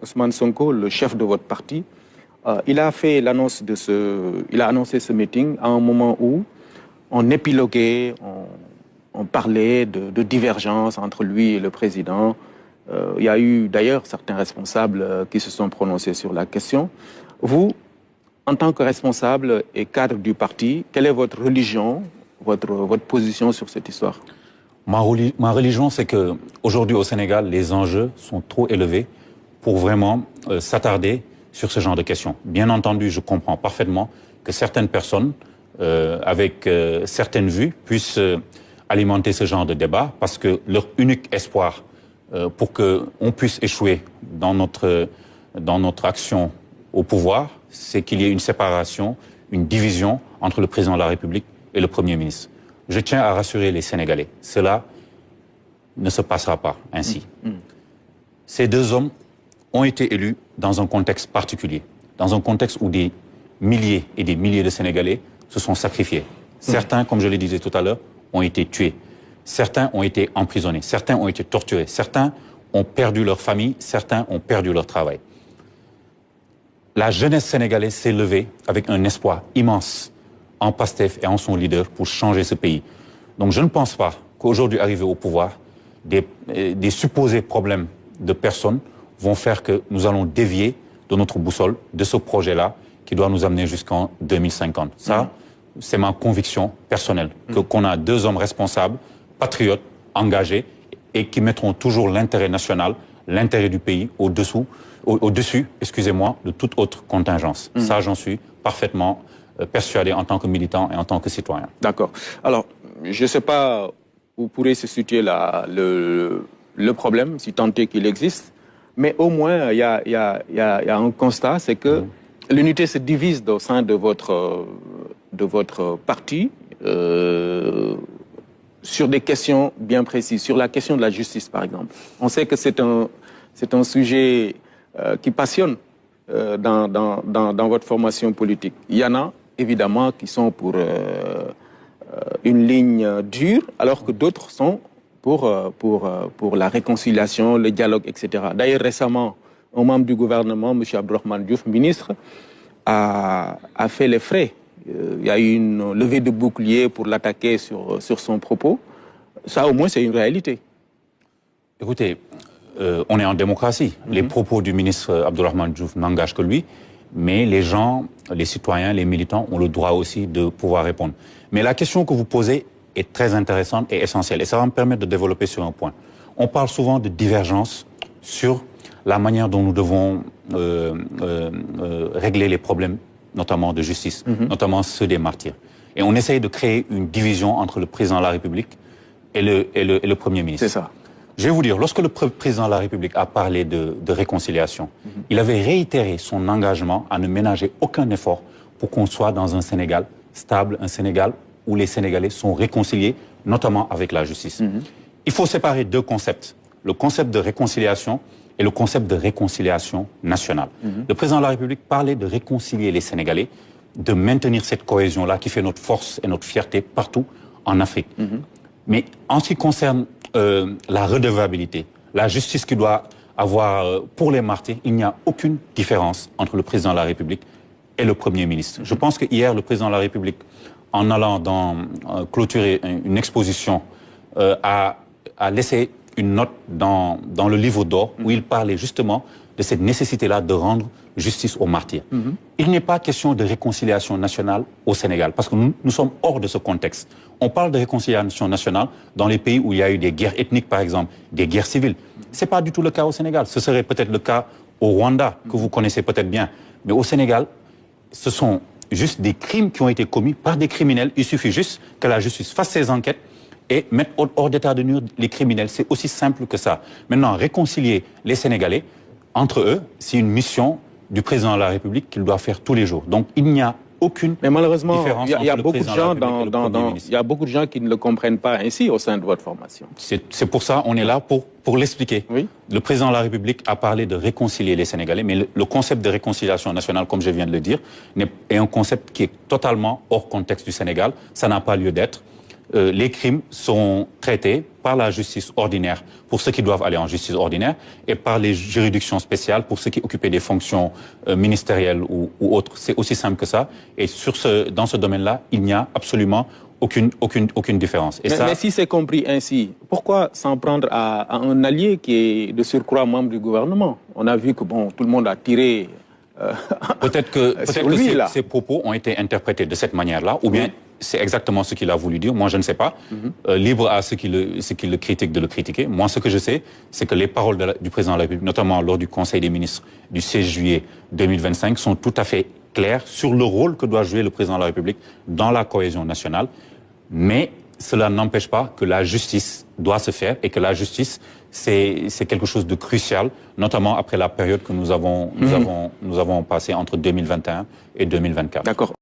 Ousmane Sonko, le chef de votre parti, il a annoncé ce meeting à un moment où on épiloguait, on parlait de divergences entre lui et le président. Il y a eu d'ailleurs certains responsables qui se sont prononcés sur la question. Vous, en tant que responsable et cadre du parti, quelle est votre religion, votre position sur cette histoire? Ma religion, c'est qu'aujourd'hui au Sénégal, les enjeux sont trop élevés pour vraiment s'attarder sur ce genre de questions. Bien entendu, je comprends parfaitement que certaines personnes, avec certaines vues, puissent alimenter ce genre de débat parce que leur unique espoir pour qu'on puisse échouer dans notre action au pouvoir, c'est qu'il y ait une séparation, une division entre le président de la République et le Premier ministre. Je tiens à rassurer les Sénégalais, cela ne se passera pas ainsi. Ces deux hommes ont été élus dans un contexte particulier, dans un contexte où des milliers et des milliers de Sénégalais se sont sacrifiés. Certains, comme je le disais tout à l'heure, ont été tués. Certains ont été emprisonnés. Certains ont été torturés. Certains ont perdu leur famille. Certains ont perdu leur travail. La jeunesse sénégalaise s'est levée avec un espoir immense en Pastef et en son leader pour changer ce pays. Donc je ne pense pas qu'aujourd'hui, arrivé au pouvoir, des supposés problèmes de personnes vont faire que nous allons dévier de notre boussole, de ce projet-là, qui doit nous amener jusqu'en 2050. Ça, c'est ma conviction personnelle, qu'on a deux hommes responsables, patriotes, engagés, et qui mettront toujours l'intérêt national, l'intérêt du pays au-dessus, excusez-moi, de toute autre contingence. Ça, j'en suis parfaitement persuadé en tant que militant et en tant que citoyen. D'accord. Alors, je ne sais pas où pourrait se situer le problème, si tant est qu'il existe, mais au moins, il y a un constat, c'est que l'unité se divise au sein de votre parti sur des questions bien précises, sur la question de la justice, par exemple. On sait que c'est un sujet qui passionne dans votre formation politique. Il y en a, évidemment, qui sont pour une ligne dure, alors que d'autres sont pour la réconciliation, le dialogue, etc. D'ailleurs, récemment, un membre du gouvernement, M. Abdourahmane Diouf, ministre, a fait les frais. Il y a eu une levée de bouclier pour l'attaquer sur son propos. Ça, au moins, c'est une réalité. Écoutez, on est en démocratie. Les propos du ministre Abdourahmane Diouf n'engagent que lui, mais les gens, les citoyens, les militants ont le droit aussi de pouvoir répondre. Mais la question que vous posez est très intéressante et essentielle, et ça va me permettre de développer sur un point. On parle souvent de divergence sur la manière dont nous devons régler les problèmes, notamment de justice, notamment ceux des martyrs. Et on essaye de créer une division entre le président de la République et le Premier ministre. C'est ça. Je vais vous dire, lorsque le président de la République a parlé de réconciliation, il avait réitéré son engagement à ne ménager aucun effort pour qu'on soit dans un Sénégal stable, un Sénégal où les Sénégalais sont réconciliés, notamment avec la justice. Il faut séparer deux concepts, le concept de réconciliation et le concept de réconciliation nationale. Le président de la République parlait de réconcilier les Sénégalais, de maintenir cette cohésion-là qui fait notre force et notre fierté partout en Afrique. Mais en ce qui concerne la redevabilité, la justice qui doit avoir pour les martyrs, il n'y a aucune différence entre le président de la République et le Premier ministre. Je pense que hier, le président de la République, en allant clôturer une exposition, a laissé une note dans le livre d'or où il parlait justement de cette nécessité-là de rendre justice aux martyrs. Il n'est pas question de réconciliation nationale au Sénégal, parce que nous sommes hors de ce contexte. On parle de réconciliation nationale dans les pays où il y a eu des guerres ethniques, par exemple, des guerres civiles. Ce n'est pas du tout le cas au Sénégal. Ce serait peut-être le cas au Rwanda, que vous connaissez peut-être bien. Mais au Sénégal, ce sont juste des crimes qui ont été commis par des criminels. Il suffit juste que la justice fasse ses enquêtes et mettre hors d'état de nuire les criminels. C'est aussi simple que ça. Maintenant, réconcilier les Sénégalais entre eux, c'est une mission du président de la République qu'il doit faire tous les jours. Donc, il n'y a aucune Mais malheureusement, différence il y a entre beaucoup le de président gens de la République et le Premier ministre. il y a beaucoup de gens qui ne le comprennent pas ainsi au sein de votre formation. C'est pour ça qu'on est là pour l'expliquer. Oui. Le président de la République a parlé de réconcilier les Sénégalais, mais le concept de réconciliation nationale, comme je viens de le dire, est un concept qui est totalement hors contexte du Sénégal. Ça n'a pas lieu d'être. les crimes sont traités par la justice ordinaire pour ceux qui doivent aller en justice ordinaire et par les juridictions spéciales pour ceux qui occupaient des fonctions ministérielles ou autres. C'est aussi simple que ça. Et dans ce domaine-là, il n'y a absolument aucune différence. Et mais si c'est compris ainsi, pourquoi s'en prendre à un allié qui est de surcroît membre du gouvernement? On a vu que tout le monde a tiré. Peut-être que ces propos ont été interprétés de cette manière-là, ou bien c'est exactement ce qu'il a voulu dire. Moi, je ne sais pas. Libre à ceux qui le critiquent de le critiquer. Moi, ce que je sais, c'est que les paroles du président de la République, notamment lors du Conseil des ministres du 16 juillet 2025, sont tout à fait claires sur le rôle que doit jouer le président de la République dans la cohésion nationale. Mais cela n'empêche pas que la justice doit se faire et que la justice, c'est quelque chose de crucial, notamment après la période que nous avons passée entre 2021 et 2024. D'accord.